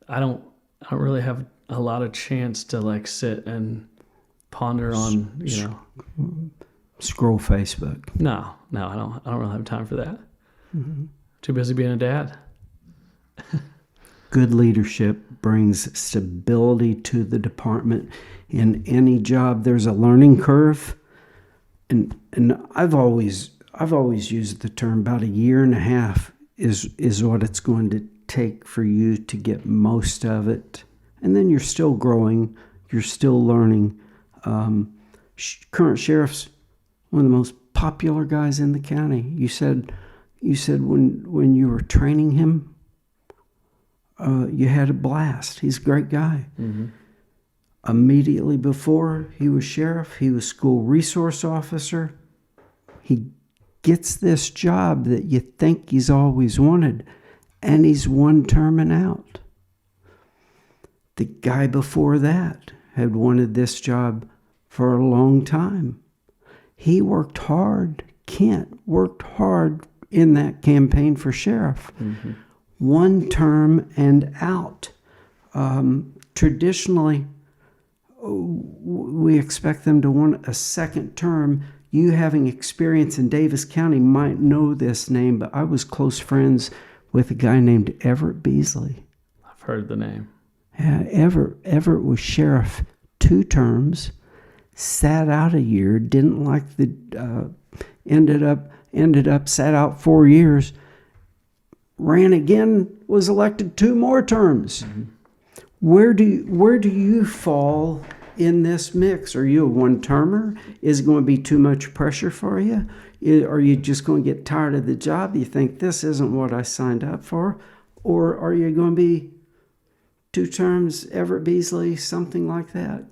I don't really have a lot of chance to sit and ponder on scroll Facebook. No, I don't really have time for that. Mm-hmm. Too busy being a dad. Good leadership brings stability to the department. In any job, there's a learning curve, and I've always used the term about a year and a half is what it's going to take for you to get most of it, and then you're still growing, you're still learning. Current sheriff's one of the most popular guys in the county. You said when you were training him, you had a blast. He's a great guy. Mm-hmm. Immediately before he was sheriff, he was school resource officer. He gets this job that you think he's always wanted, and he's one term and out. The guy before that had wanted this job for a long time. He worked hard. Kent worked hard in that campaign for sheriff. Mm-hmm. One term and out. Traditionally, we expect them to want a second term. You having experience in Davis County might know this name, but I was close friends with a guy named Everett Beasley. I've heard the name. Yeah, Everett was sheriff 2 terms, sat out a year, didn't like the ended up sat out 4 years, ran again, was elected 2 more terms. Mm-hmm. Where do you fall in this mix? Are you a one-termer? Is it going to be too much pressure for you? Are you just going to get tired of the job? You think this isn't what I signed up for? Or are you going to be 2 terms, Everett Beasley, something like that?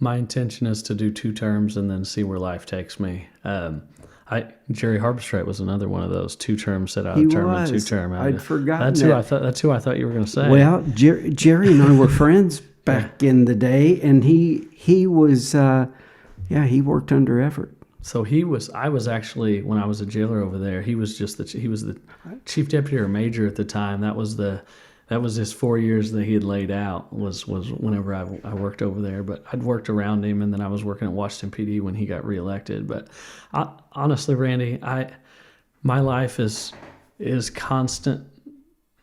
My intention is to do 2 terms and then see where life takes me. Jerry Harpstreit was another one of those 2 terms set out of term and 2 term. I'd forgotten That's who I thought you were going to say. Well, Jerry and I were friends back in the day, and he was he worked under Everett. So I was actually, when I was a jailer over there, he was the chief deputy or major at the time. That was his 4 years that he had laid out was whenever I worked over there. But I'd worked around him, and then I was working at Washington PD when he got reelected. But honestly, Randy, my life is constant.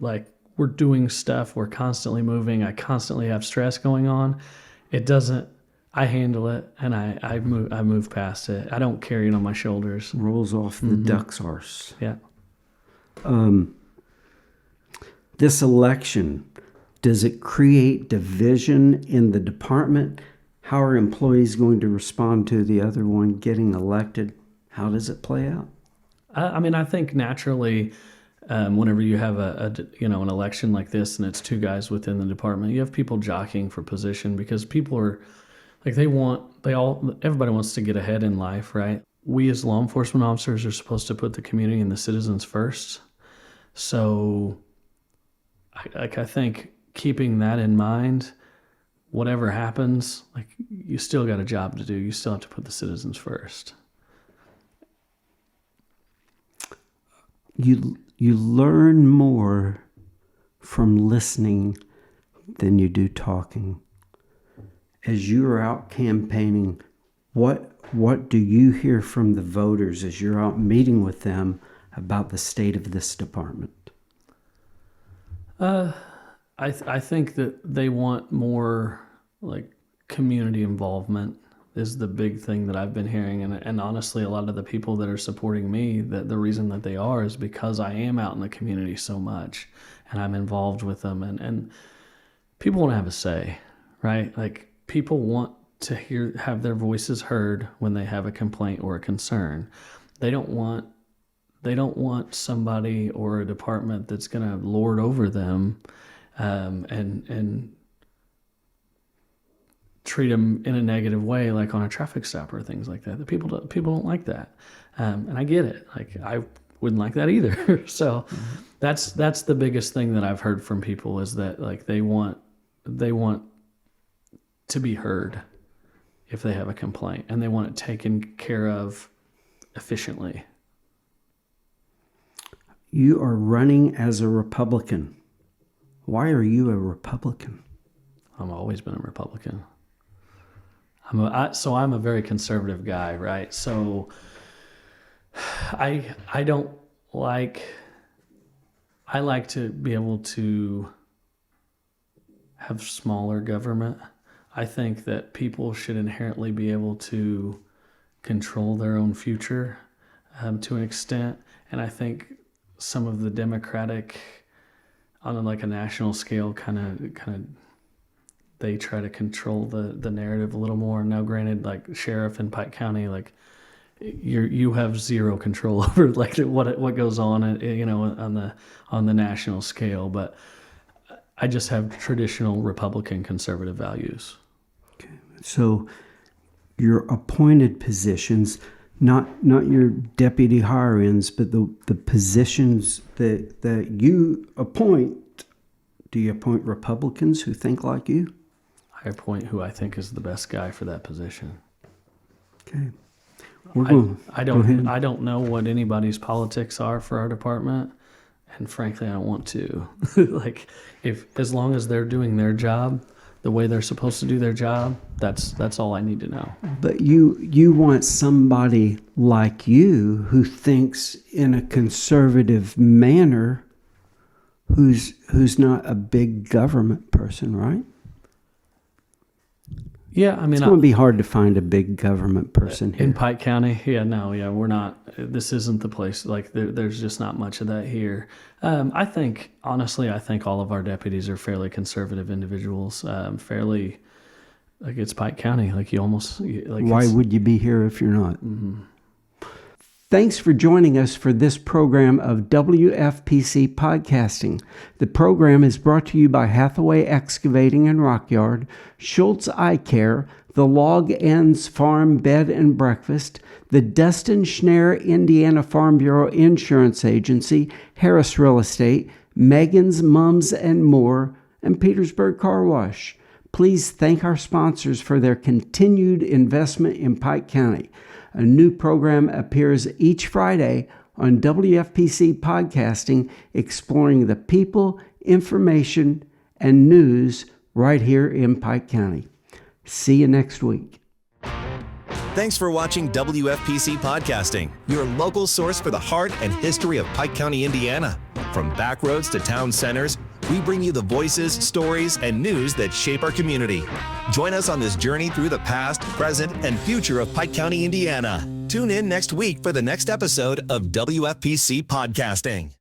Like, we're doing stuff, we're constantly moving. I constantly have stress going on. I handle it, and I move past it. I don't carry it on my shoulders. Rolls off the duck's arse. Yeah. This election, does it create division in the department? How are employees going to respond to the other one getting elected? How does it play out? I think naturally, whenever you have an election like this and it's 2 guys within the department, you have people jockeying for position because people are like, everybody wants to get ahead in life, right? We as law enforcement officers are supposed to put the community and the citizens first. So I think keeping that in mind, whatever happens, like, you still got a job to do. You still have to put the citizens first. You learn more from listening than you do talking. As you're out campaigning, what do you hear from the voters as you're out meeting with them about the state of this department? I think that they want more, like, community involvement is the big thing that I've been hearing. And honestly, a lot of the people that are supporting me, that the reason that they are is because I am out in the community so much and I'm involved with them. And people want to have a say, right? Like, people want to have their voices heard when they have a complaint or a concern. They don't want somebody or a department that's going to lord over them and treat them in a negative way, like on a traffic stop or things like that. The people don't like that, and I get it. Like, I wouldn't like that either. So that's the biggest thing that I've heard from people is that, like, they want to be heard if they have a complaint, and they want it taken care of efficiently. You are running as a Republican. Why are you a Republican? I've always been a Republican. I'm a very conservative guy, right? So I like to be able to have smaller government. I think that people should inherently be able to control their own future to an extent, and I think some of the Democratic, on a national scale, kind of, they try to control the narrative a little more. Now, granted, like, sheriff in Pike County, like, you have zero control over, like, what goes on, on the national scale. But I just have traditional Republican conservative values. Okay, so your appointed positions. Not your deputy hire-ins, but the positions that you appoint. Do you appoint Republicans who think like you? I appoint who I think is the best guy for that position. Okay. I don't know what anybody's politics are for our department, and frankly, I don't want to. Like, as long as they're doing their job the way they're supposed to do their job, that's all I need to know. But you want somebody like you who thinks in a conservative manner, who's not a big government person, right? Yeah, I mean, It's going to be hard to find a big government person here. in Pike County, we're not. This isn't the place. Like, there's just not much of that here. I think, honestly, all of our deputies are fairly conservative individuals. Fairly, like, it's Pike County. Like, you almost like. Why would you be here if you're not? Thanks for joining us for this program of WFPC Podcasting. The program is brought to you by Hathaway Excavating and Rock Yard, Schultz Eye Care, the Log Ends Farm Bed and Breakfast, the Dustin Schneer Indiana Farm Bureau Insurance Agency, Harris Real Estate, Megan's Mums and More, and Petersburg Car Wash. Please thank our sponsors for their continued investment in Pike County. A new program appears each Friday on WFPC Podcasting, exploring the people, information, and news right here in Pike County. See you next week. Thanks for watching WFPC Podcasting, your local source for the heart and history of Pike County, Indiana. From back roads to town centers, we bring you the voices, stories, and news that shape our community. Join us on this journey through the past, present, and future of Pike County, Indiana. Tune in next week for the next episode of WFPC Podcasting.